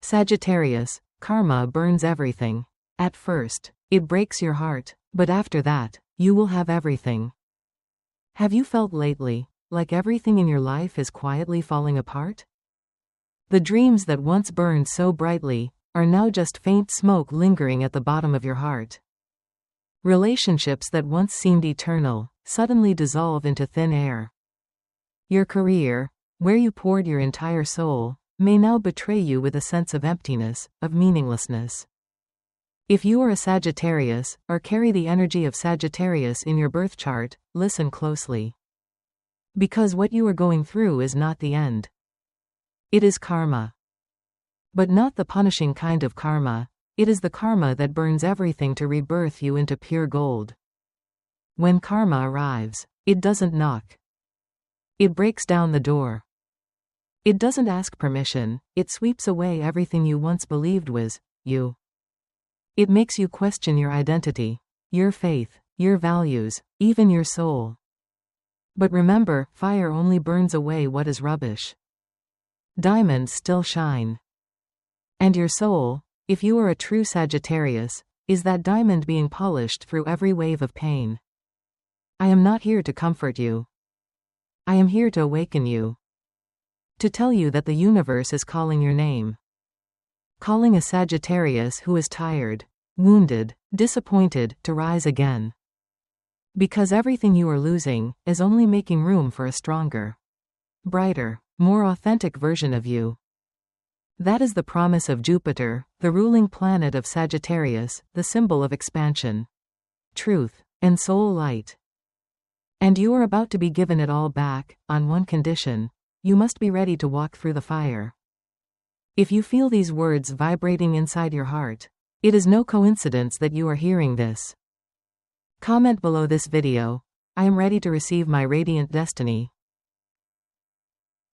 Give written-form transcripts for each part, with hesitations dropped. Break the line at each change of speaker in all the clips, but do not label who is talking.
Sagittarius, karma burns everything. At first, it breaks your heart, but after that, you will have everything. Have you felt lately like everything in your life is quietly falling apart? The dreams that once burned so brightly are now just faint smoke lingering at the bottom of your heart. Relationships that once seemed eternal suddenly dissolve into thin air. Your career, where you poured your entire soul, may now betray you with a sense of emptiness, of meaninglessness. If you are a Sagittarius, or carry the energy of Sagittarius in your birth chart, listen closely. Because what you are going through is not the end. It is karma. But not the punishing kind of karma, it is the karma that burns everything to rebirth you into pure gold. When karma arrives, it doesn't knock. It breaks down the door. It doesn't ask permission, it sweeps away everything you once believed was you. It makes you question your identity, your faith, your values, even your soul. But remember, fire only burns away what is rubbish. Diamonds still shine. And your soul, if you are a true Sagittarius, is that diamond being polished through every wave of pain. I am not here to comfort you. I am here to awaken you. To tell you that the universe is calling your name. Calling a Sagittarius who is tired, wounded, disappointed, to rise again. Because everything you are losing is only making room for a stronger, brighter, more authentic version of you. That is the promise of Jupiter, the ruling planet of Sagittarius, the symbol of expansion, truth, and soul light. And you are about to be given it all back, on one condition: you must be ready to walk through the fire. If you feel these words vibrating inside your heart, it is no coincidence that you are hearing this. Comment below this video: I am ready to receive my radiant destiny.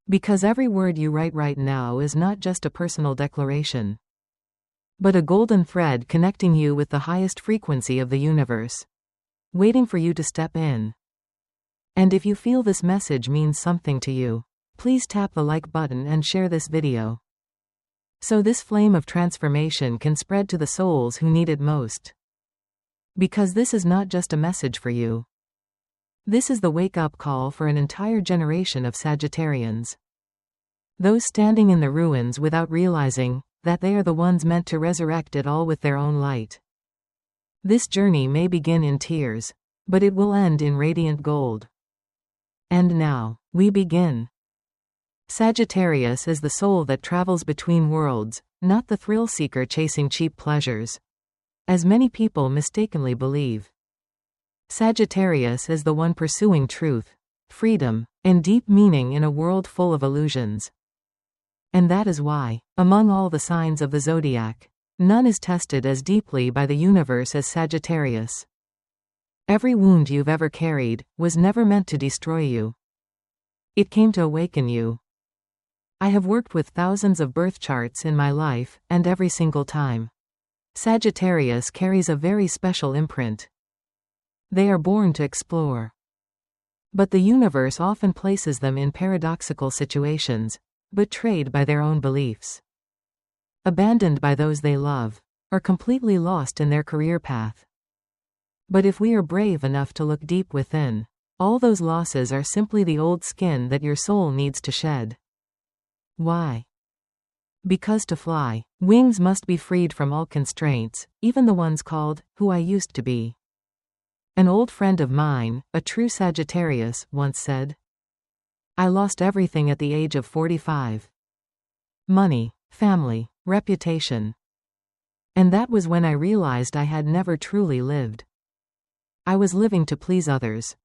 Because every word you write right now is not just a personal declaration, but a golden thread connecting you with the highest frequency of the universe, waiting for you to step in. And if you feel this message means something to you, please tap the like button and share this video, so this flame of transformation can spread to the souls who need it most. Because this is not just a message for you. This is the wake-up call for an entire generation of Sagittarians. Those standing in the ruins without realizing that they are the ones meant to resurrect it all with their own light. This journey may begin in tears, but it will end in radiant gold. And now, we begin. Sagittarius is the soul that travels between worlds, not the thrill-seeker chasing cheap pleasures, as many people mistakenly believe. Sagittarius is the one pursuing truth, freedom, and deep meaning in a world full of illusions. And that is why, among all the signs of the zodiac, none is tested as deeply by the universe as Sagittarius. Every wound you've ever carried was never meant to destroy you. It came to awaken you. I have worked with thousands of birth charts in my life, and every single time, Sagittarius carries a very special imprint. They are born to explore. But the universe often places them in paradoxical situations, betrayed by their own beliefs, abandoned by those they love, or completely lost in their career path. But if we are brave enough to look deep within, all those losses are simply the old skin that your soul needs to shed. Why? Because to fly, wings must be freed from all constraints, even the ones called, who I used to be. An old friend of mine, a true Sagittarius, once said, I lost everything at the age of 45. Money, family, reputation. And that was when I realized I had never truly lived. I was living to please others.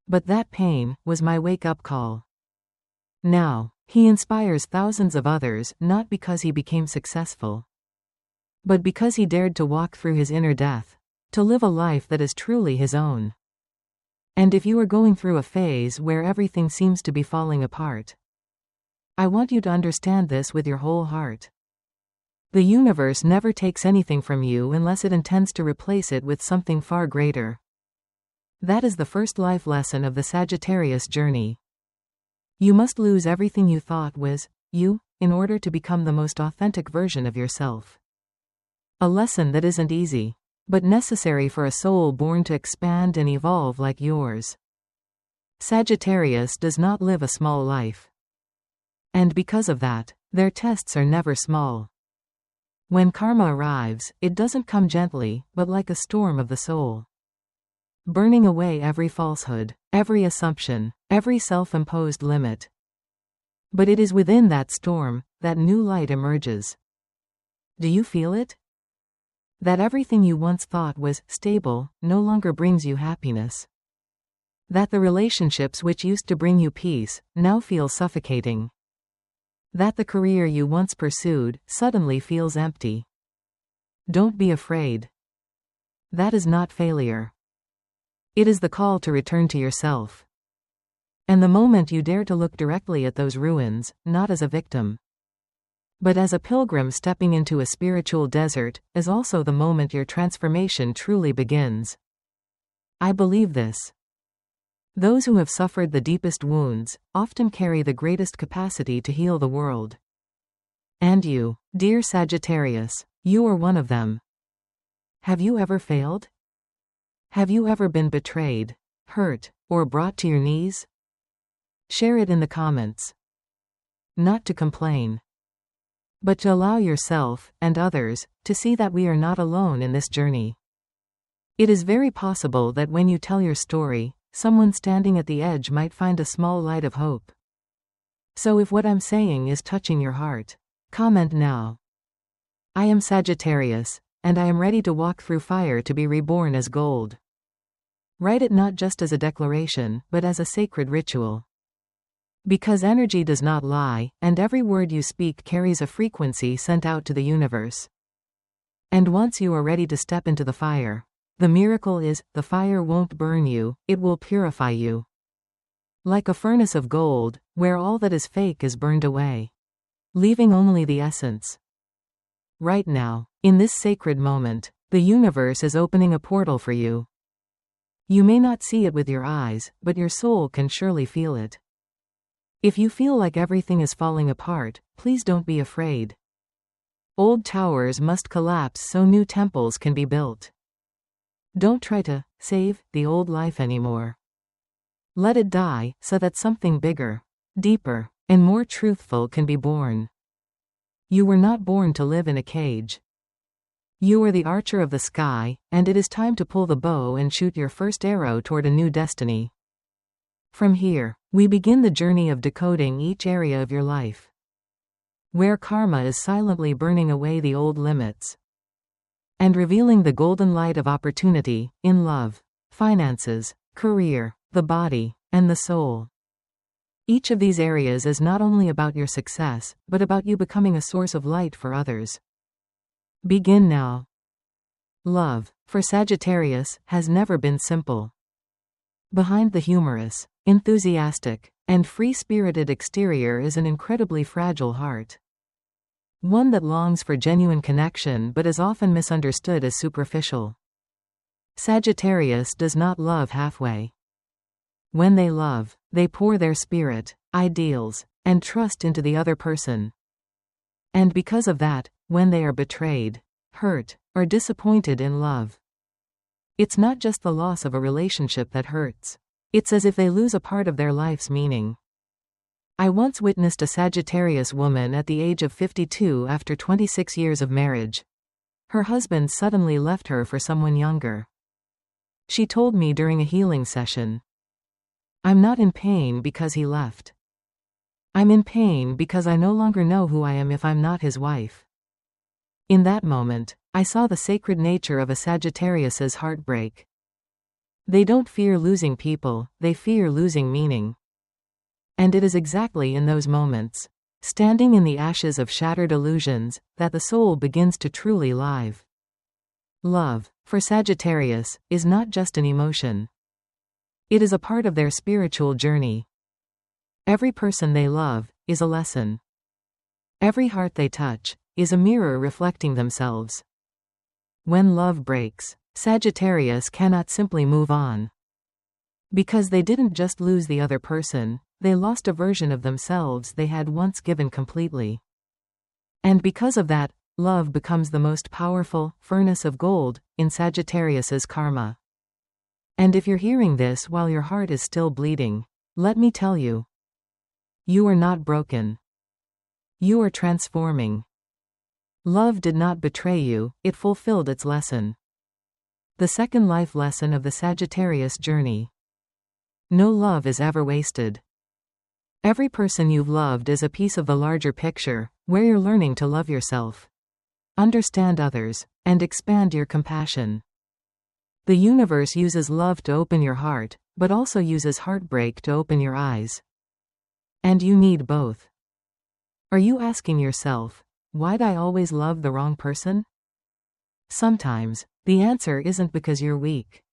But that pain was my wake-up call. Now, he inspires thousands of others not because he became successful, but because he dared to walk through his inner death, to live a life that is truly his own. And if you are going through a phase where everything seems to be falling apart, I want you to understand this with your whole heart. The universe never takes anything from you unless it intends to replace it with something far greater. That is the first life lesson of the Sagittarius journey. You must lose everything you thought was you in order to become the most authentic version of yourself. A lesson that isn't easy, but necessary for a soul born to expand and evolve like yours. Sagittarius does not live a small life. And because of that, their tests are never small. When karma arrives, it doesn't come gently, but like a storm of the soul. Burning away every falsehood, every assumption, every self-imposed limit. But it is within that storm that new light emerges. Do you feel it? That everything you once thought was stable no longer brings you happiness. That the relationships which used to bring you peace now feel suffocating. That the career you once pursued suddenly feels empty. Don't be afraid. That is not failure. It is the call to return to yourself. And the moment you dare to look directly at those ruins, not as a victim, but as a pilgrim stepping into a spiritual desert, is also the moment your transformation truly begins. I believe this. Those who have suffered the deepest wounds often carry the greatest capacity to heal the world. And you, dear Sagittarius, you are one of them. Have you ever failed? Have you ever been betrayed, hurt, or brought to your knees? Share it in the comments. Not to complain, but to allow yourself and others to see that we are not alone in this journey. It is very possible that when you tell your story, someone standing at the edge might find a small light of hope. So if what I'm saying is touching your heart, comment now. I am Sagittarius, and I am ready to walk through fire to be reborn as gold. Write it not just as a declaration, but as a sacred ritual. Because energy does not lie, and every word you speak carries a frequency sent out to the universe. And once you are ready to step into the fire, the miracle is, the fire won't burn you, it will purify you. Like a furnace of gold, where all that is fake is burned away, leaving only the essence. Right now, in this sacred moment, the universe is opening a portal for you. You may not see it with your eyes, but your soul can surely feel it. If you feel like everything is falling apart, please don't be afraid. Old towers must collapse so new temples can be built. Don't try to save the old life anymore. Let it die so that something bigger, deeper, and more truthful can be born. You were not born to live in a cage. You are the archer of the sky, and it is time to pull the bow and shoot your first arrow toward a new destiny. From here, we begin the journey of decoding each area of your life, where karma is silently burning away the old limits, and revealing the golden light of opportunity, in love, finances, career, the body, and the soul. Each of these areas is not only about your success, but about you becoming a source of light for others. Begin now. Love, for Sagittarius, has never been simple. Behind the humorous, enthusiastic, and free-spirited exterior is an incredibly fragile heart. One that longs for genuine connection but is often misunderstood as superficial. Sagittarius does not love halfway. When they love, they pour their spirit, ideals, and trust into the other person. And because of that, when they are betrayed, hurt, or disappointed in love, it's not just the loss of a relationship that hurts. It's as if they lose a part of their life's meaning. I once witnessed a Sagittarius woman at the age of 52 after 26 years of marriage. Her husband suddenly left her for someone younger. She told me during a healing session, "I'm not in pain because he left. I'm in pain because I no longer know who I am if I'm not his wife." In that moment, I saw the sacred nature of a Sagittarius's heartbreak. They don't fear losing people, they fear losing meaning. And it is exactly in those moments, standing in the ashes of shattered illusions, that the soul begins to truly live. Love, for Sagittarius, is not just an emotion. It is a part of their spiritual journey. Every person they love is a lesson. Every heart they touch is a mirror reflecting themselves. When love breaks, Sagittarius cannot simply move on. Because they didn't just lose the other person, they lost a version of themselves they had once given completely. And because of that, love becomes the most powerful furnace of gold in Sagittarius's karma. And if you're hearing this while your heart is still bleeding, let me tell you, you are not broken. You are transforming. Love did not betray you, it fulfilled its lesson. The second life lesson of the Sagittarius journey. No love is ever wasted. Every person you've loved is a piece of the larger picture, where you're learning to love yourself, understand others, and expand your compassion. The universe uses love to open your heart, but also uses heartbreak to open your eyes. And you need both. Are you asking yourself, why'd I always love the wrong person? Sometimes, the answer isn't because you're weak,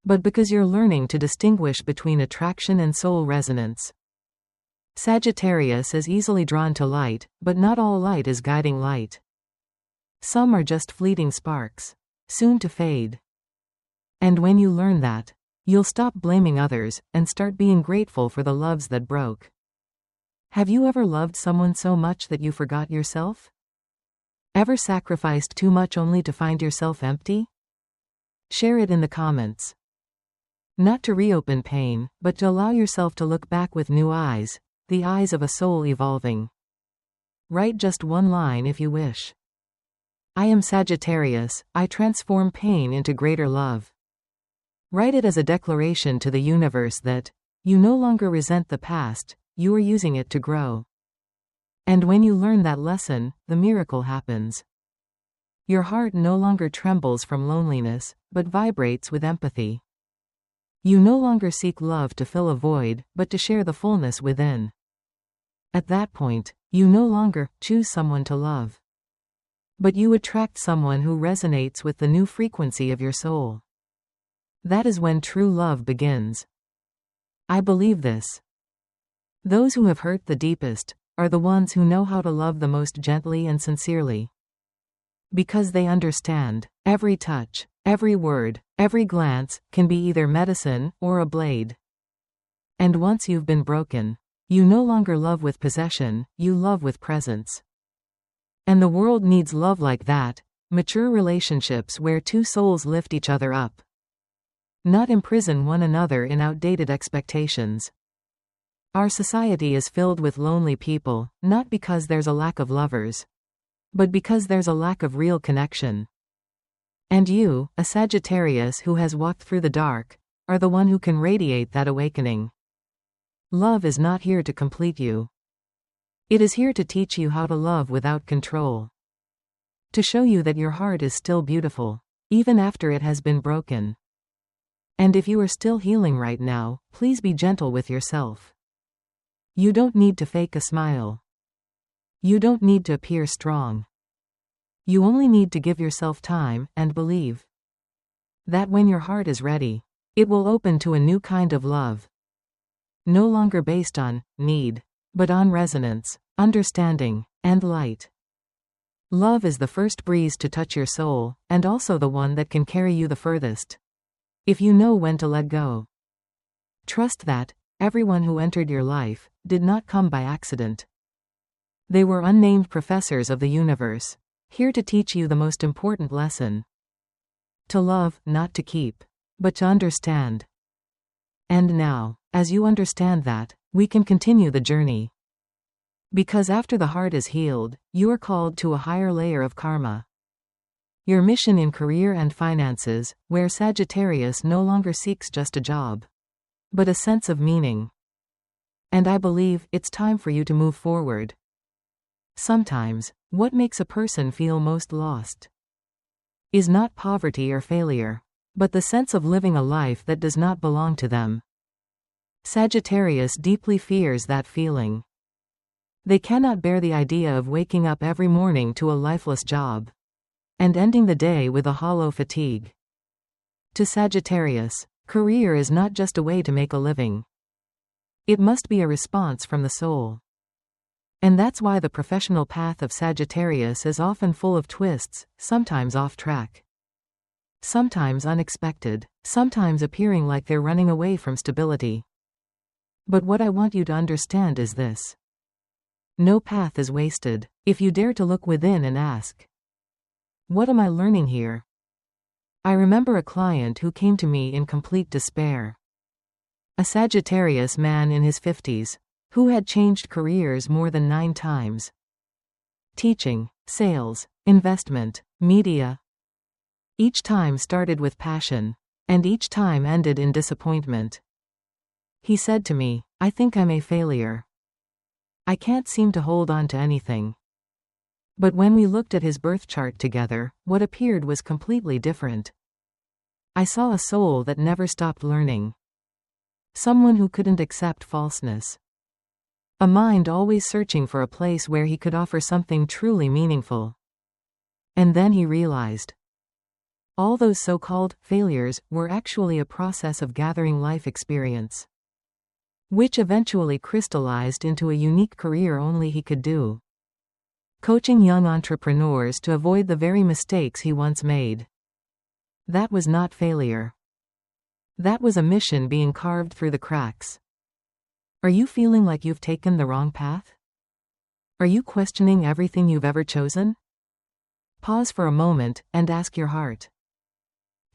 but because you're learning to distinguish between attraction and soul resonance. Sagittarius is easily drawn to light, but not all light is guiding light. Some are just fleeting sparks, soon to fade. And when you learn that, you'll stop blaming others and start being grateful for the loves that broke. Have you ever loved someone so much that you forgot yourself? Ever sacrificed too much only to find yourself empty? Share it in the comments. Not to reopen pain, but to allow yourself to look back with new eyes, the eyes of a soul evolving. Write just one line if you wish. I am Sagittarius, I transform pain into greater love. Write it as a declaration to the universe that you no longer resent the past, you are using it to grow. And when you learn that lesson, the miracle happens. Your heart no longer trembles from loneliness, but vibrates with empathy. You no longer seek love to fill a void, but to share the fullness within. At that point, you no longer choose someone to love, but you attract someone who resonates with the new frequency of your soul. That is when true love begins. I believe this. Those who have hurt the deepest are the ones who know how to love the most gently and sincerely. Because they understand, every touch, every word, every glance can be either medicine or a blade. And once you've been broken, you no longer love with possession, you love with presence. And the world needs love like that, mature relationships where two souls lift each other up, not imprison one another in outdated expectations. Our society is filled with lonely people, not because there's a lack of lovers, but because there's a lack of real connection. And you, a Sagittarius who has walked through the dark, are the one who can radiate that awakening. Love is not here to complete you. It is here to teach you how to love without control. To show you that your heart is still beautiful, even after it has been broken. And if you are still healing right now, please be gentle with yourself. You don't need to fake a smile. You don't need to appear strong. You only need to give yourself time and believe that when your heart is ready, it will open to a new kind of love. No longer based on need, but on resonance, understanding, and light. Love is the first breeze to touch your soul, and also the one that can carry you the furthest, if you know when to let go. Trust that everyone who entered your life did not come by accident. They were unnamed professors of the universe, here to teach you the most important lesson. To love, not to keep, but to understand. And now, as you understand that, we can continue the journey. Because after the heart is healed, you are called to a higher layer of karma. Your mission in career and finances, where Sagittarius no longer seeks just a job, but a sense of meaning. And I believe it's time for you to move forward. Sometimes, what makes a person feel most lost is not poverty or failure, but the sense of living a life that does not belong to them. Sagittarius deeply fears that feeling. They cannot bear the idea of waking up every morning to a lifeless job and ending the day with a hollow fatigue. To Sagittarius, career is not just a way to make a living. It must be a response from the soul. And that's why the professional path of Sagittarius is often full of twists, sometimes off track, sometimes unexpected, sometimes appearing like they're running away from stability. But what I want you to understand is this. No path is wasted. If you dare to look within and ask, what am I learning here? I remember a client who came to me in complete despair. A Sagittarius man in his 50s, who had changed careers more than 9 times. Teaching, sales, investment, media. Each time started with passion, and each time ended in disappointment. He said to me, "I think I'm a failure. I can't seem to hold on to anything." But when we looked at his birth chart together, what appeared was completely different. I saw a soul that never stopped learning. Someone who couldn't accept falseness. A mind always searching for a place where he could offer something truly meaningful. And then he realized, all those so-called failures were actually a process of gathering life experience, which eventually crystallized into a unique career only he could do. Coaching young entrepreneurs to avoid the very mistakes he once made. That was not failure. That was a mission being carved through the cracks. Are you feeling like you've taken the wrong path? Are you questioning everything you've ever chosen? Pause for a moment and ask your heart.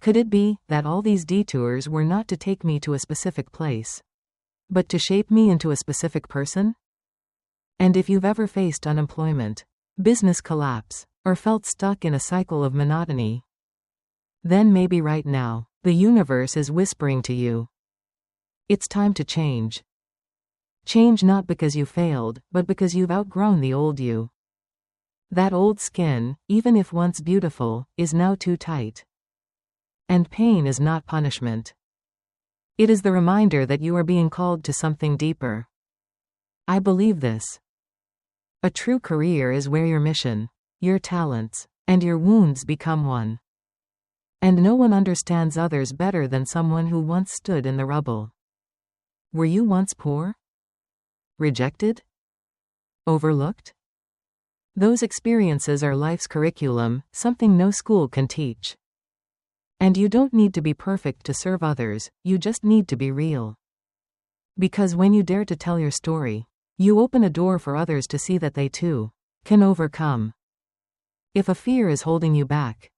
Could it be that all these detours were not to take me to a specific place, but to shape me into a specific person? And if you've ever faced unemployment, business collapse, or felt stuck in a cycle of monotony, then maybe right now, the universe is whispering to you, it's time to change. Change not because you failed, but because you've outgrown the old you. That old skin, even if once beautiful, is now too tight. And pain is not punishment. It is the reminder that you are being called to something deeper. I believe this. A true career is where your mission, your talents, and your wounds become one. And no one understands others better than someone who once stood in the rubble. Were you once poor? Rejected? Overlooked? Those experiences are life's curriculum, something no school can teach. And you don't need to be perfect to serve others, you just need to be real. Because when you dare to tell your story, you open a door for others to see that they too can overcome. If a fear is holding you back,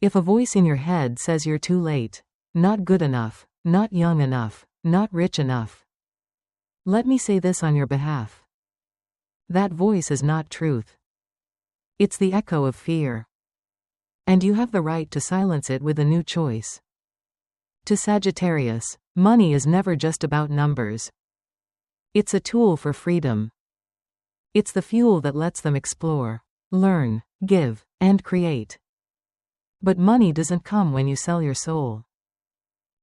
if a voice in your head says you're too late, not good enough, not young enough, not rich enough, let me say this on your behalf. That voice is not truth. It's the echo of fear. And you have the right to silence it with a new choice. To Sagittarius, money is never just about numbers. It's a tool for freedom. It's the fuel that lets them explore, learn, give, and create. But money doesn't come when you sell your soul.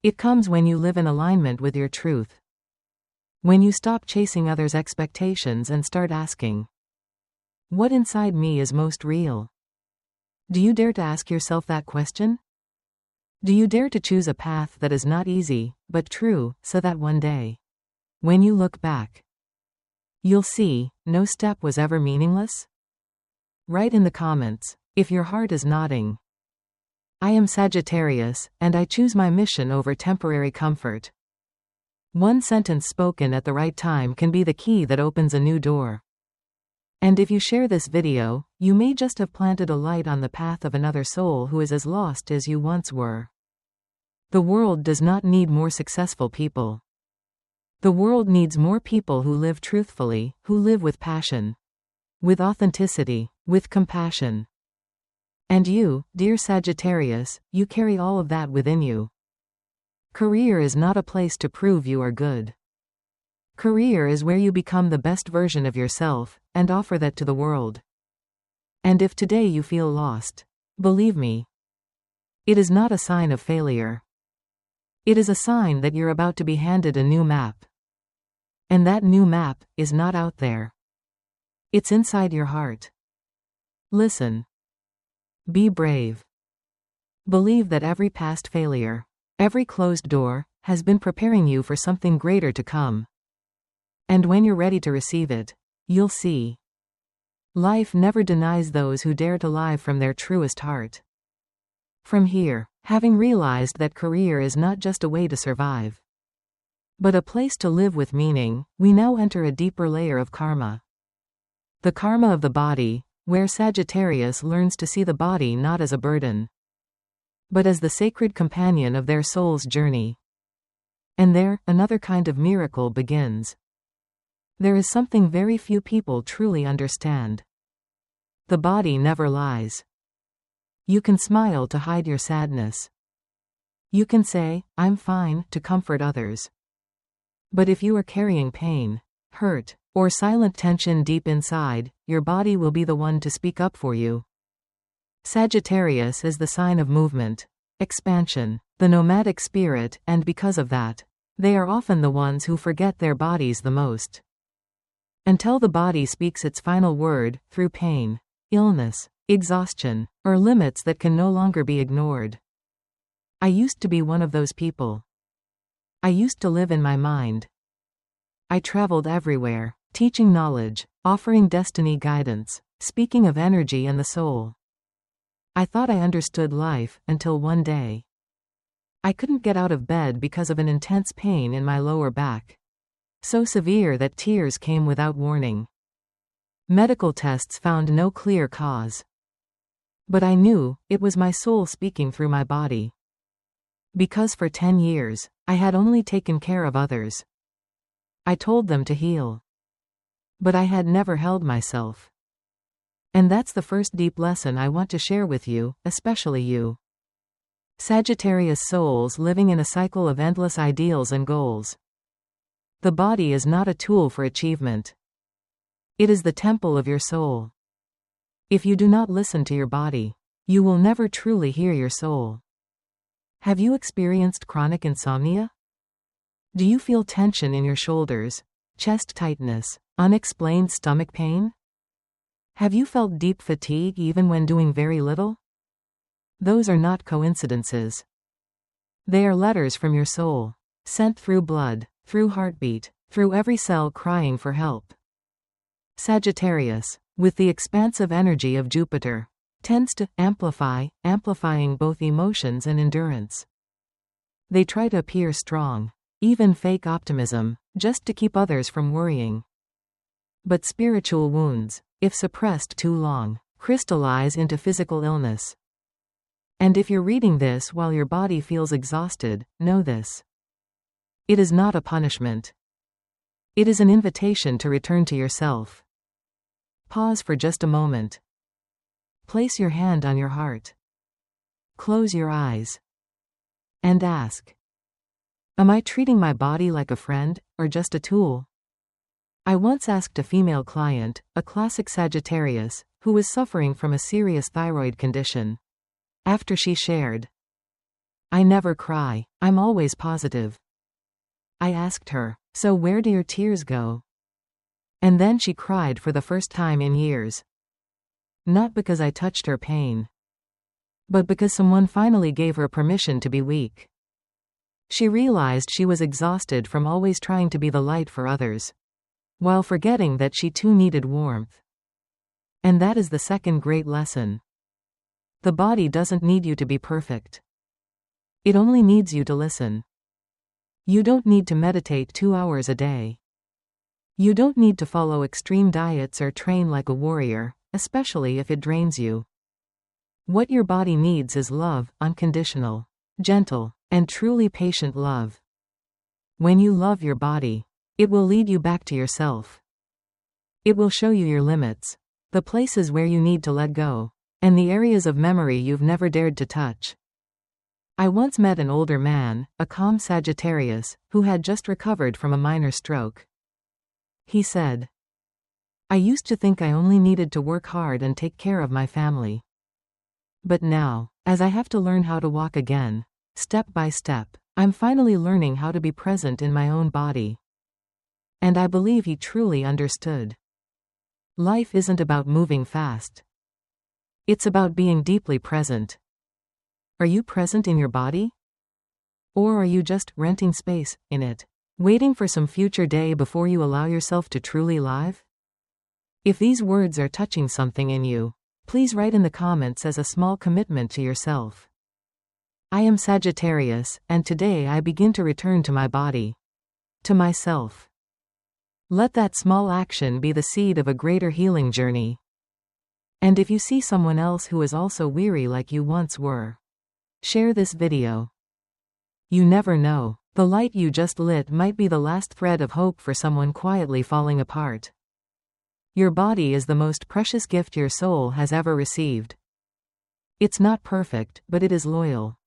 It comes when you live in alignment with your truth. When you stop chasing others' expectations and start asking, what inside me is most real? Do you dare to ask yourself that question? Do you dare to choose a path that is not easy, but true, so that one day, when you look back, you'll see, no step was ever meaningless? Write in the comments, if your heart is nodding. I am Sagittarius, and I choose my mission over temporary comfort. One sentence spoken at the right time can be the key that opens a new door. And if you share this video, you may just have planted a light on the path of another soul who is as lost as you once were. The world does not need more successful people. The world needs more people who live truthfully, who live with passion, with authenticity, with compassion. And you, dear Sagittarius, you carry all of that within you. Career is not a place to prove you are good. Career is where you become the best version of yourself, and offer that to the world. And if today you feel lost, believe me, it is not a sign of failure. It is a sign that you're about to be handed a new map. And that new map is not out there. It's inside your heart. Listen. Be brave. Believe that every past failure, every closed door, has been preparing you for something greater to come. And when you're ready to receive it, you'll see. Life never denies those who dare to live from their truest heart. From here, having realized that career is not just a way to survive, but a place to live with meaning, we now enter a deeper layer of karma. The karma of the body, where Sagittarius learns to see the body not as a burden, but as the sacred companion of their soul's journey. And there, another kind of miracle begins. There is something very few people truly understand. The body never lies. You can smile to hide your sadness. You can say, "I'm fine," to comfort others. But if you are carrying pain, hurt, or silent tension deep inside, your body will be the one to speak up for you. Sagittarius is the sign of movement, expansion, the nomadic spirit, and because of that, they are often the ones who forget their bodies the most. Until the body speaks its final word, through pain, illness, exhaustion, or limits that can no longer be ignored. I used to be one of those people. I used to live in my mind. I traveled everywhere, teaching knowledge, offering destiny guidance, speaking of energy and the soul. I thought I understood life, until one day. I couldn't get out of bed because of an intense pain in my lower back. So severe that tears came without warning. Medical tests found no clear cause. But I knew, it was my soul speaking through my body. Because for 10 years, I had only taken care of others. I told them to heal. But I had never held myself. And that's the first deep lesson I want to share with you, especially you. Sagittarius souls living in a cycle of endless ideals and goals. The body is not a tool for achievement. It is the temple of your soul. If you do not listen to your body, you will never truly hear your soul. Have you experienced chronic insomnia? Do you feel tension in your shoulders, chest tightness, unexplained stomach pain? Have you felt deep fatigue even when doing very little? Those are not coincidences. They are letters from your soul, sent through blood, through heartbeat, through every cell crying for help. Sagittarius, with the expansive energy of Jupiter, tends to amplifying both emotions and endurance. They try to appear strong, even fake optimism, just to keep others from worrying. But spiritual wounds, if suppressed too long, crystallize into physical illness. And if you're reading this while your body feels exhausted, know this. It is not a punishment. It is an invitation to return to yourself. Pause for just a moment. Place your hand on your heart. Close your eyes. And ask, am I treating my body like a friend, or just a tool? I once asked a female client, a classic Sagittarius, who was suffering from a serious thyroid condition. After she shared, "I never cry, I'm always positive." I asked her, "So where do your tears go?" And then she cried for the first time in years. Not because I touched her pain, but because someone finally gave her permission to be weak. She realized she was exhausted from always trying to be the light for others, while forgetting that she too needed warmth. And that is the second great lesson. The body doesn't need you to be perfect. It only needs you to listen. You don't need to meditate 2 hours a day. You don't need to follow extreme diets or train like a warrior, especially if it drains you. What your body needs is love, unconditional, gentle, and truly patient love. When you love your body, it will lead you back to yourself. It will show you your limits, the places where you need to let go, and the areas of memory you've never dared to touch. I once met an older man, a calm Sagittarius, who had just recovered from a minor stroke. He said, "I used to think I only needed to work hard and take care of my family. But now, as I have to learn how to walk again, step by step, I'm finally learning how to be present in my own body." And I believe he truly understood. Life isn't about moving fast. It's about being deeply present. Are you present in your body? Or are you just renting space in it, waiting for some future day before you allow yourself to truly live? If these words are touching something in you, please write in the comments as a small commitment to yourself. I am Sagittarius, and today I begin to return to my body, to myself. Let that small action be the seed of a greater healing journey. And if you see someone else who is also weary like you once were, share this video. You never know. The light you just lit might be the last thread of hope for someone quietly falling apart. Your body is the most precious gift your soul has ever received. It's not perfect, but it is loyal.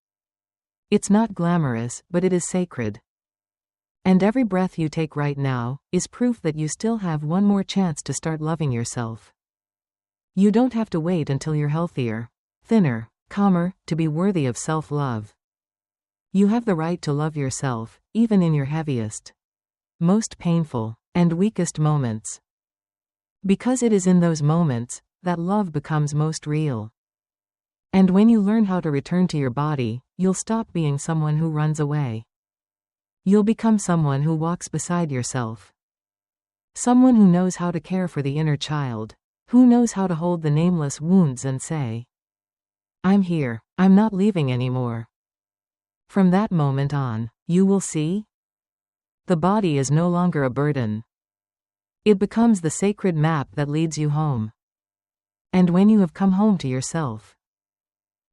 It's not glamorous, but it is sacred. And every breath you take right now is proof that you still have one more chance to start loving yourself. You don't have to wait until you're healthier, thinner, calmer, to be worthy of self-love. You have the right to love yourself, even in your heaviest, most painful, and weakest moments. Because it is in those moments that love becomes most real. And when you learn how to return to your body, you'll stop being someone who runs away. You'll become someone who walks beside yourself. Someone who knows how to care for the inner child, who knows how to hold the nameless wounds and say, "I'm here, I'm not leaving anymore." From that moment on, you will see, the body is no longer a burden. It becomes the sacred map that leads you home. And when you have come home to yourself,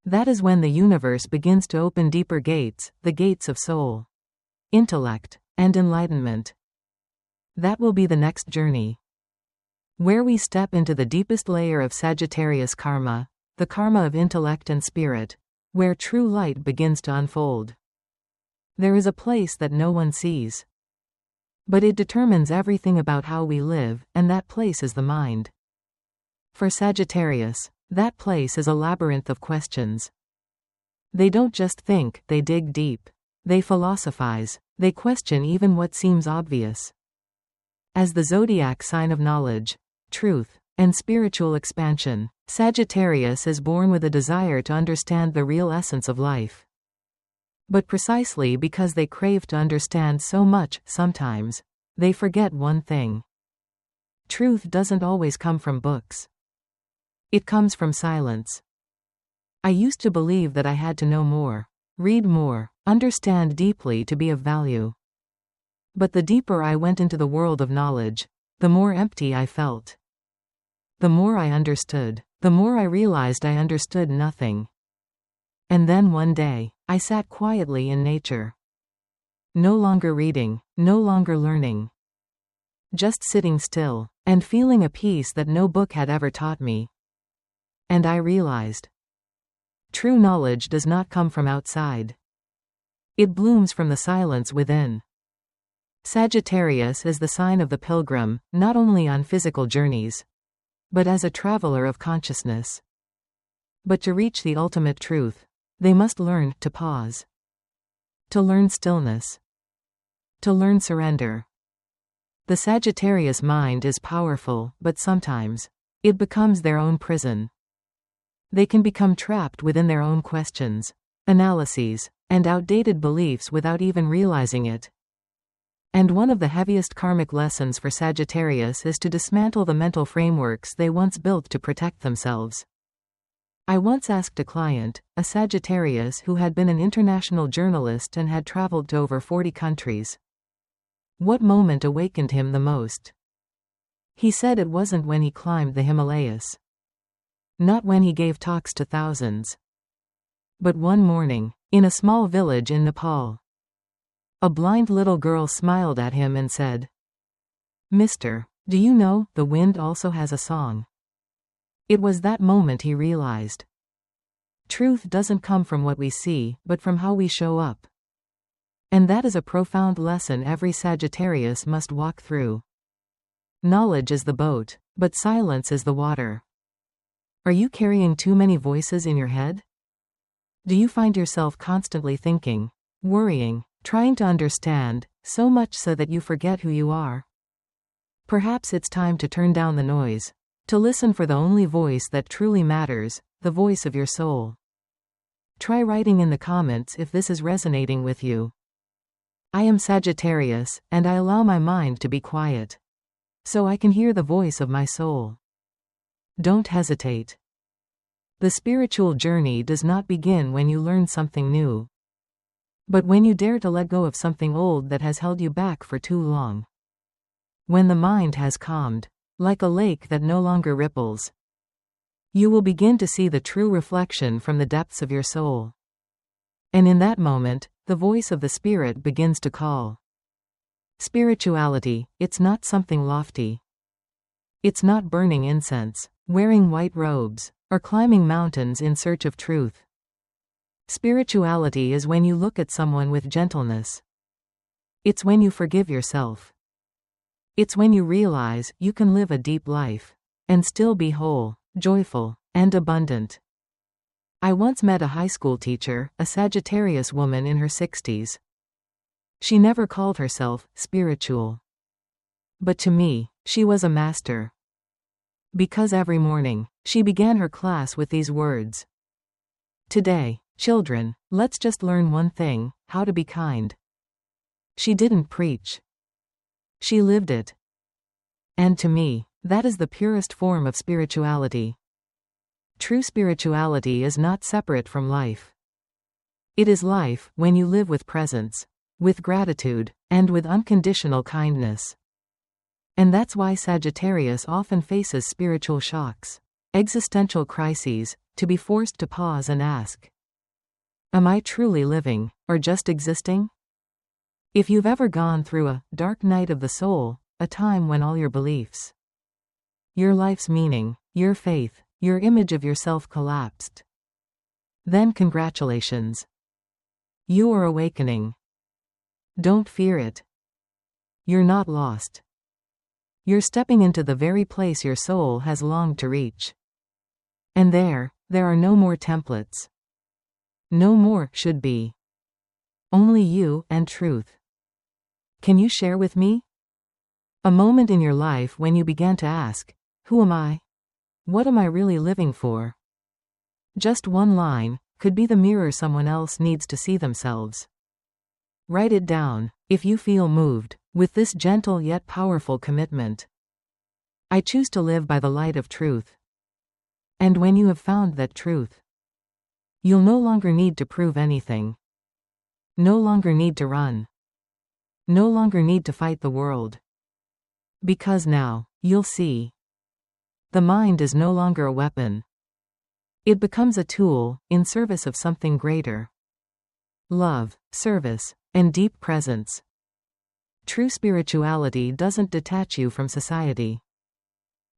that is when the universe begins to open deeper gates, the gates of soul, intellect, and enlightenment. That will be the next journey, where we step into the deepest layer of Sagittarius karma, the karma of intellect and spirit, where true light begins to unfold. There is a place that no one sees, but it determines everything about how we live, and that place is the mind. For Sagittarius, that place is a labyrinth of questions. They don't just think, they dig deep. They philosophize. They question even what seems obvious. As the zodiac sign of knowledge, truth, and spiritual expansion, Sagittarius is born with a desire to understand the real essence of life. But precisely because they crave to understand so much, sometimes, they forget one thing. Truth doesn't always come from books. It comes from silence. I used to believe that I had to know more, read more, understand deeply to be of value. But the deeper I went into the world of knowledge, the more empty I felt. The more I understood, the more I realized I understood nothing. And then one day, I sat quietly in nature. No longer reading, no longer learning. Just sitting still, and feeling a peace that no book had ever taught me. And I realized, true knowledge does not come from outside. It blooms from the silence within. Sagittarius is the sign of the pilgrim, not only on physical journeys, but as a traveler of consciousness. But to reach the ultimate truth, they must learn to pause, to learn stillness, to learn surrender. The Sagittarius mind is powerful, but sometimes, it becomes their own prison. They can become trapped within their own questions, analyses, and outdated beliefs without even realizing it. And one of the heaviest karmic lessons for Sagittarius is to dismantle the mental frameworks they once built to protect themselves. I once asked a client, a Sagittarius who had been an international journalist and had traveled to over 40 countries, what moment awakened him the most. He said it wasn't when he climbed the Himalayas. Not when he gave talks to thousands. But one morning, in a small village in Nepal, a blind little girl smiled at him and said, "Mister, do you know, the wind also has a song?" It was that moment he realized. Truth doesn't come from what we see, but from how we show up. And that is a profound lesson every Sagittarius must walk through. Knowledge is the boat, but silence is the water. Are you carrying too many voices in your head? Do you find yourself constantly thinking, worrying, trying to understand, so much so that you forget who you are? Perhaps it's time to turn down the noise, to listen for the only voice that truly matters, the voice of your soul. Try writing in the comments if this is resonating with you. I am Sagittarius, and I allow my mind to be quiet, so I can hear the voice of my soul. Don't hesitate. The spiritual journey does not begin when you learn something new, but when you dare to let go of something old that has held you back for too long. When the mind has calmed, like a lake that no longer ripples, you will begin to see the true reflection from the depths of your soul. And in that moment, the voice of the spirit begins to call. Spirituality, it's not something lofty. It's not burning incense, wearing white robes, or climbing mountains in search of truth. Spirituality is when you look at someone with gentleness. It's when you forgive yourself. It's when you realize you can live a deep life and still be whole, joyful, and abundant. I once met a high school teacher, a Sagittarius woman in her 60s. She never called herself spiritual. But to me, she was a master. Because every morning, she began her class with these words. Today, children, let's just learn one thing, how to be kind. She didn't preach. She lived it. And to me, that is the purest form of spirituality. True spirituality is not separate from life. It is life when you live with presence, with gratitude, and with unconditional kindness. And that's why Sagittarius often faces spiritual shocks, existential crises, to be forced to pause and ask, am I truly living, or just existing? If you've ever gone through a dark night of the soul, a time when all your beliefs, your life's meaning, your faith, your image of yourself collapsed, then congratulations. You are awakening. Don't fear it. You're not lost. You're stepping into the very place your soul has longed to reach. And there are no more templates. No more should be. Only you and truth. Can you share with me? A moment in your life when you began to ask, who am I? What am I really living for? Just one line could be the mirror someone else needs to see themselves. Write it down, if you feel moved, with this gentle yet powerful commitment. I choose to live by the light of truth. And when you have found that truth, you'll no longer need to prove anything. No longer need to run. No longer need to fight the world. Because now, you'll see. The mind is no longer a weapon. It becomes a tool, in service of something greater. Love, service, and deep presence. True spirituality doesn't detach you from society.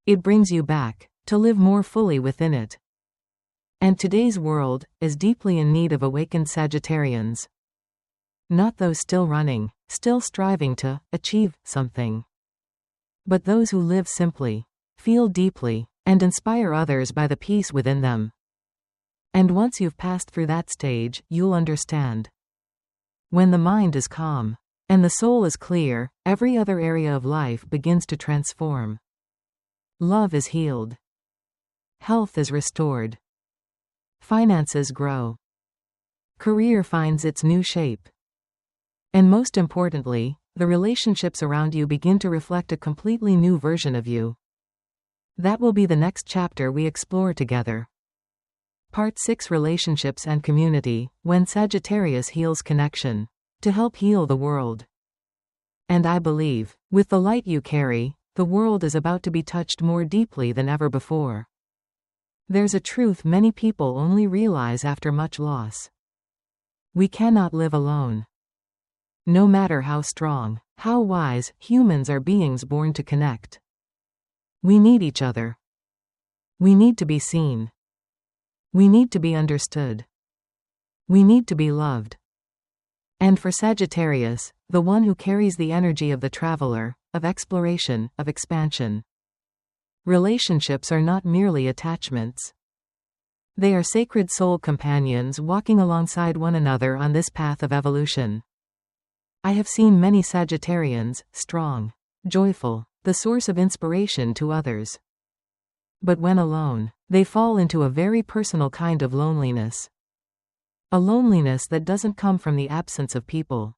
It brings you back, to live more fully within it. And today's world is deeply in need of awakened Sagittarians. Not those still running, still striving to achieve something. But those who live simply, feel deeply, and inspire others by the peace within them. And once you've passed through that stage, you'll understand. When the mind is calm, and the soul is clear, every other area of life begins to transform. Love is healed. Health is restored. Finances grow. Career finds its new shape. And most importantly, the relationships around you begin to reflect a completely new version of you. That will be the next chapter we explore together. Part 6: Relationships and Community, when Sagittarius heals connection, to help heal the world. And I believe, with the light you carry, the world is about to be touched more deeply than ever before. There's a truth many people only realize after much loss. We cannot live alone. No matter how strong, how wise, humans are beings born to connect. We need each other. We need to be seen. We need to be understood. We need to be loved. And for Sagittarius, the one who carries the energy of the traveler, of exploration, of expansion. Relationships are not merely attachments. They are sacred soul companions walking alongside one another on this path of evolution. I have seen many Sagittarians, strong, joyful, the source of inspiration to others. But when alone, they fall into a very personal kind of loneliness. A loneliness that doesn't come from the absence of people,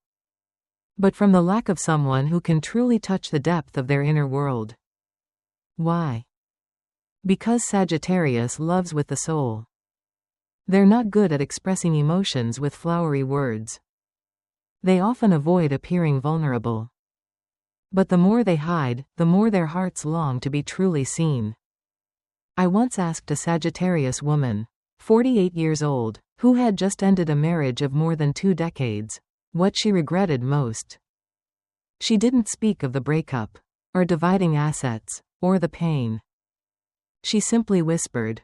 but from the lack of someone who can truly touch the depth of their inner world. Why? Because Sagittarius loves with the soul. They're not good at expressing emotions with flowery words. They often avoid appearing vulnerable. But the more they hide, the more their hearts long to be truly seen. I once asked a Sagittarius woman, 48 years old, who had just ended a marriage of more than 2 decades, what she regretted most. She didn't speak of the breakup, or dividing assets, or the pain. She simply whispered,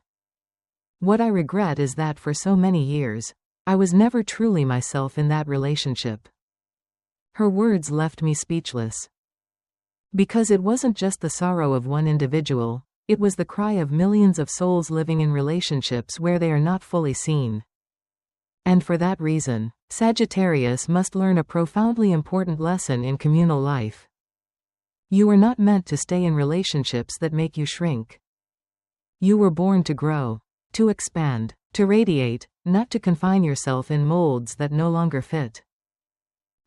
"What I regret is that for so many years, I was never truly myself in that relationship." Her words left me speechless. Because it wasn't just the sorrow of one individual, it was the cry of millions of souls living in relationships where they are not fully seen. And for that reason, Sagittarius must learn a profoundly important lesson in communal life. You are not meant to stay in relationships that make you shrink. You were born to grow, to expand, to radiate, not to confine yourself in molds that no longer fit.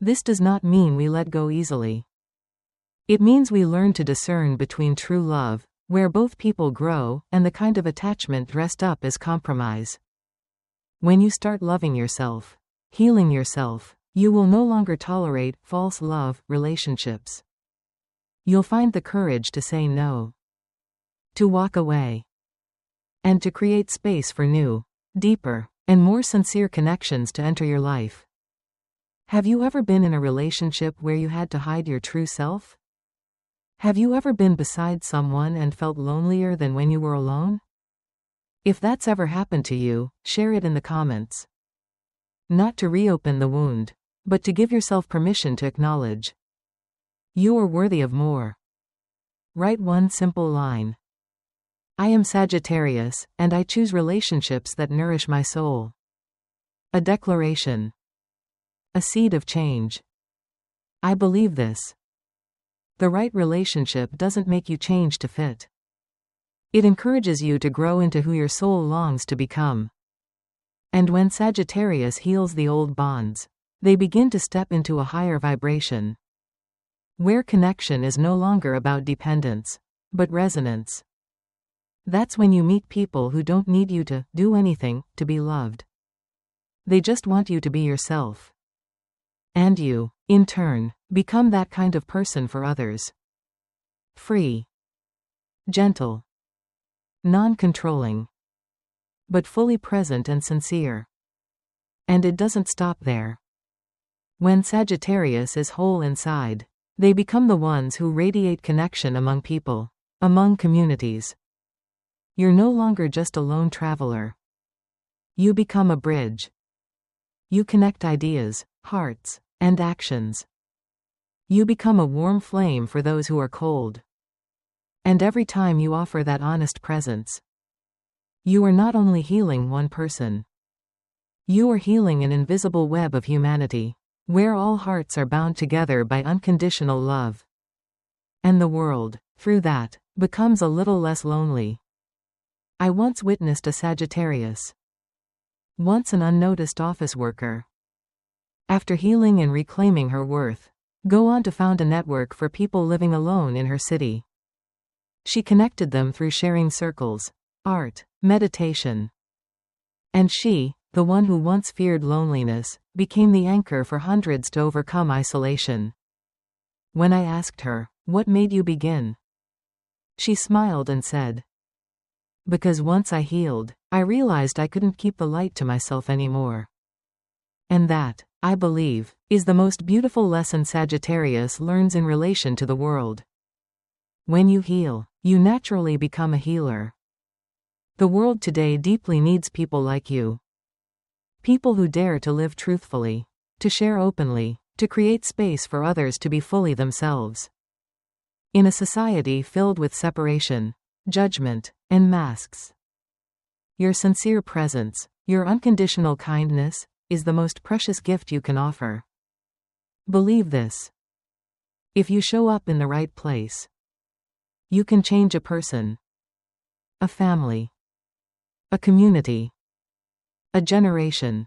This does not mean we let go easily. It means we learn to discern between true love, where both people grow, and the kind of attachment dressed up as compromise. When you start loving yourself, healing yourself, you will no longer tolerate false love relationships. You'll find the courage to say no, to walk away, and to create space for new, deeper, and more sincere connections to enter your life. Have you ever been in a relationship where you had to hide your true self? Have you ever been beside someone and felt lonelier than when you were alone? If that's ever happened to you, share it in the comments. Not to reopen the wound, but to give yourself permission to acknowledge. You are worthy of more. Write one simple line. I am Sagittarius, and I choose relationships that nourish my soul. A declaration. A seed of change. I believe this. The right relationship doesn't make you change to fit. It encourages you to grow into who your soul longs to become. And when Sagittarius heals the old bonds, they begin to step into a higher vibration, where connection is no longer about dependence, but resonance. That's when you meet people who don't need you to do anything to be loved. They just want you to be yourself. And you, in turn, become that kind of person for others. Free, gentle, non-controlling, but fully present and sincere. And it doesn't stop there. When Sagittarius is whole inside, they become the ones who radiate connection among people, among communities. You're no longer just a lone traveler. You become a bridge. You connect ideas, hearts, and actions. You become a warm flame for those who are cold. And every time you offer that honest presence, you are not only healing one person. You are healing an invisible web of humanity, where all hearts are bound together by unconditional love. And the world, through that, becomes a little less lonely. I once witnessed a Sagittarius, once an unnoticed office worker, after healing and reclaiming her worth, go on to found a network for people living alone in her city. She connected them through sharing circles, art, meditation. And she, the one who once feared loneliness, became the anchor for hundreds to overcome isolation. When I asked her, "What made you begin?" she smiled and said, "Because once I healed, I realized I couldn't keep the light to myself anymore." And that, I believe, is the most beautiful lesson Sagittarius learns in relation to the world. When you heal, you naturally become a healer. The world today deeply needs people like you. People who dare to live truthfully, to share openly, to create space for others to be fully themselves. In a society filled with separation, judgment, and masks, your sincere presence, your unconditional kindness, is the most precious gift you can offer. Believe this. If you show up in the right place, you can change a person, a family, a community, a generation.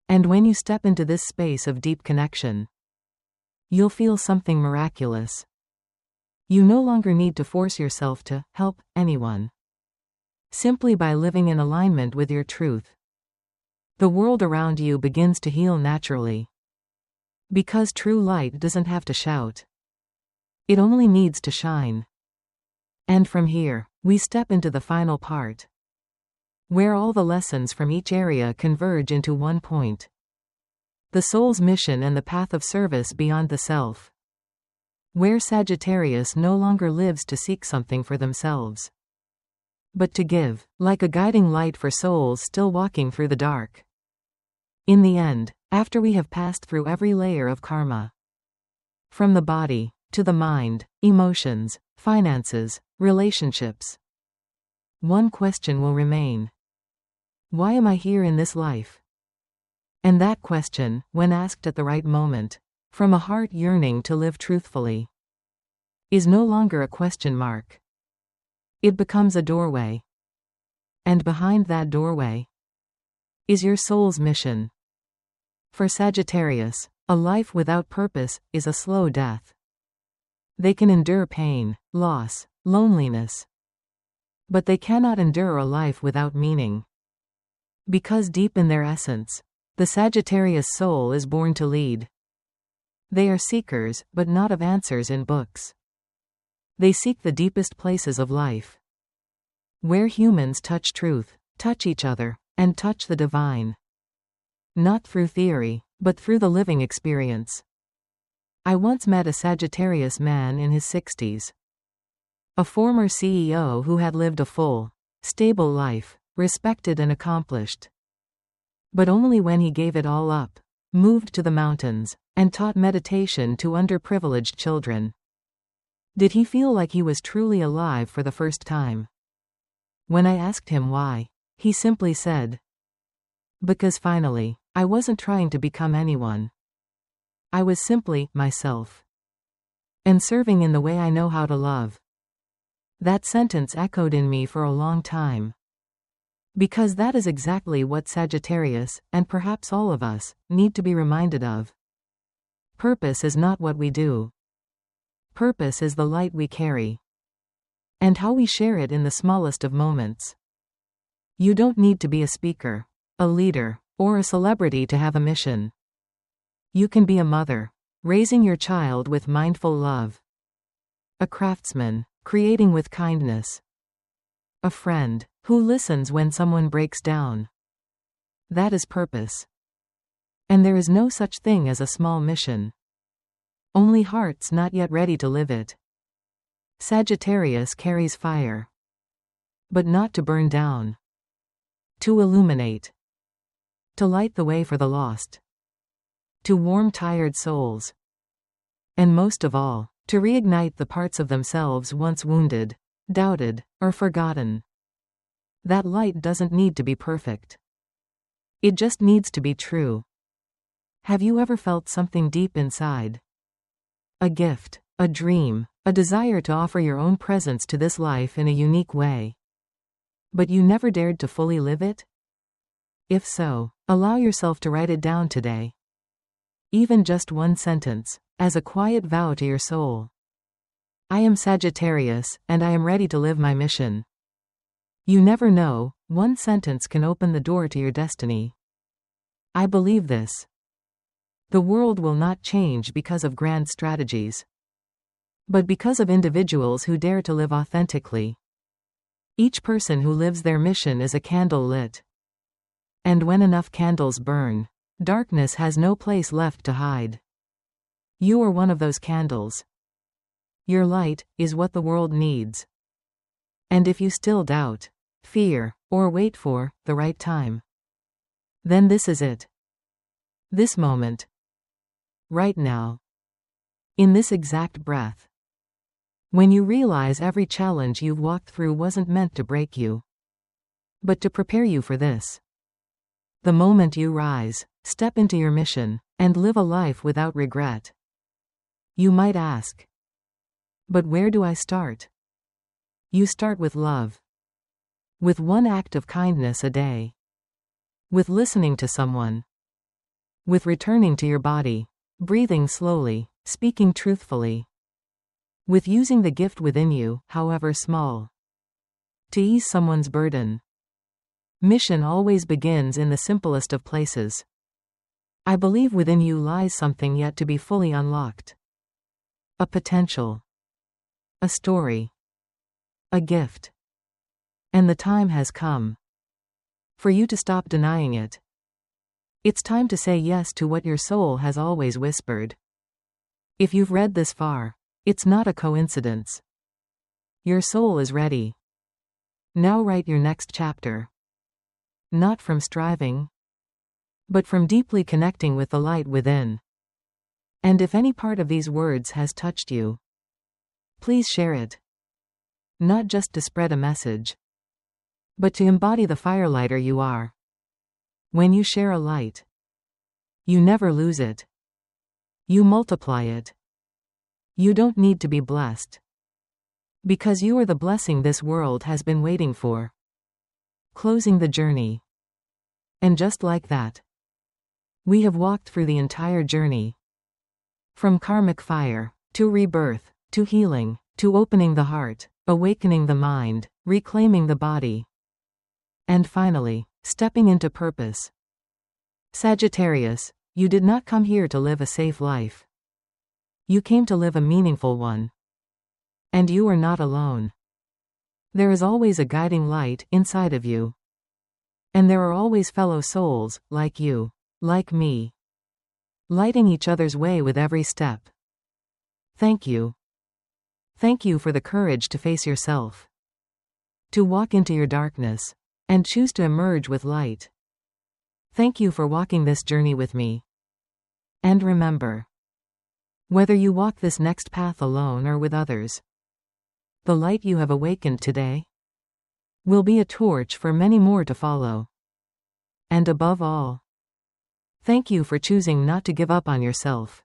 And when you step into this space of deep connection, you'll feel something miraculous. You no longer need to force yourself to help anyone. Simply by living in alignment with your truth, the world around you begins to heal naturally. Because true light doesn't have to shout. It only needs to shine. And from here, we step into the final part, where all the lessons from each area converge into one point: the soul's mission and the path of service beyond the self, where Sagittarius no longer lives to seek something for themselves, but to give, like a guiding light for souls still walking through the dark. In the end, after we have passed through every layer of karma, from the body, to the mind, emotions, finances, relationships, one question will remain: why am I here in this life? And that question, when asked at the right moment, from a heart yearning to live truthfully, is no longer a question mark. It becomes a doorway. And behind that doorway is your soul's mission. For Sagittarius, a life without purpose is a slow death. They can endure pain, loss, loneliness, but they cannot endure a life without meaning. Because deep in their essence, the Sagittarius soul is born to lead. They are seekers, but not of answers in books. They seek the deepest places of life, where humans touch truth, touch each other, and touch the divine. Not through theory, but through the living experience. I once met a Sagittarius man in his 60s. A former CEO who had lived a full, stable life, respected and accomplished. But only when he gave it all up, moved to the mountains, and taught meditation to underprivileged children, did he feel like he was truly alive for the first time. When I asked him why, he simply said, "Because finally, I wasn't trying to become anyone. I was simply myself. And serving in the way I know how to love." That sentence echoed in me for a long time. Because that is exactly what Sagittarius, and perhaps all of us, need to be reminded of. Purpose is not what we do. Purpose is the light we carry. And how we share it in the smallest of moments. You don't need to be a speaker, a leader, or a celebrity to have a mission. You can be a mother, raising your child with mindful love. A craftsman, creating with kindness. A friend, who listens when someone breaks down. That is purpose. And there is no such thing as a small mission. Only hearts not yet ready to live it. Sagittarius carries fire. But not to burn down. To illuminate. To light the way for the lost. To warm tired souls. And most of all, to reignite the parts of themselves once wounded, doubted, or forgotten. That light doesn't need to be perfect. It just needs to be true. Have you ever felt something deep inside? A gift, a dream, a desire to offer your own presence to this life in a unique way. But you never dared to fully live it? If so, allow yourself to write it down today. Even just one sentence, as a quiet vow to your soul. I am Sagittarius, and I am ready to live my mission. You never know, one sentence can open the door to your destiny. I believe this. The world will not change because of grand strategies, but because of individuals who dare to live authentically. Each person who lives their mission is a candle lit. And when enough candles burn, darkness has no place left to hide. You are one of those candles. Your light is what the world needs. And if you still doubt, fear, or wait for the right time, then this is it. This moment. Right now. In this exact breath. When you realize every challenge you've walked through wasn't meant to break you, but to prepare you for this. The moment you rise, step into your mission, and live a life without regret. You might ask, but where do I start? You start with love. With one act of kindness a day. With listening to someone. With returning to your body, breathing slowly, speaking truthfully. With using the gift within you, however small, to ease someone's burden. Mission always begins in the simplest of places. I believe within you lies something yet to be fully unlocked. A potential. a story, a gift. And the time has come for you to stop denying it. It's time to say yes to what your soul has always whispered. If you've read this far, it's not a coincidence. Your soul is ready. Now write your next chapter. Not from striving, but from deeply connecting with the light within. And if any part of these words has touched you, please share it. Not just to spread a message, but to embody the firelighter you are. When you share a light, you never lose it. You multiply it. You don't need to be blessed, because you are the blessing this world has been waiting for. Closing the journey. And just like that, we have walked through the entire journey. From karmic fire, to rebirth, to healing, to opening the heart, awakening the mind, reclaiming the body, and finally, stepping into purpose. Sagittarius, you did not come here to live a safe life. You came to live a meaningful one. And you are not alone. There is always a guiding light inside of you. And there are always fellow souls, like you, like me, lighting each other's way with every step. Thank you. Thank you for the courage to face yourself, to walk into your darkness, and choose to emerge with light. Thank you for walking this journey with me. And remember, whether you walk this next path alone or with others, the light you have awakened today will be a torch for many more to follow. And above all, thank you for choosing not to give up on yourself.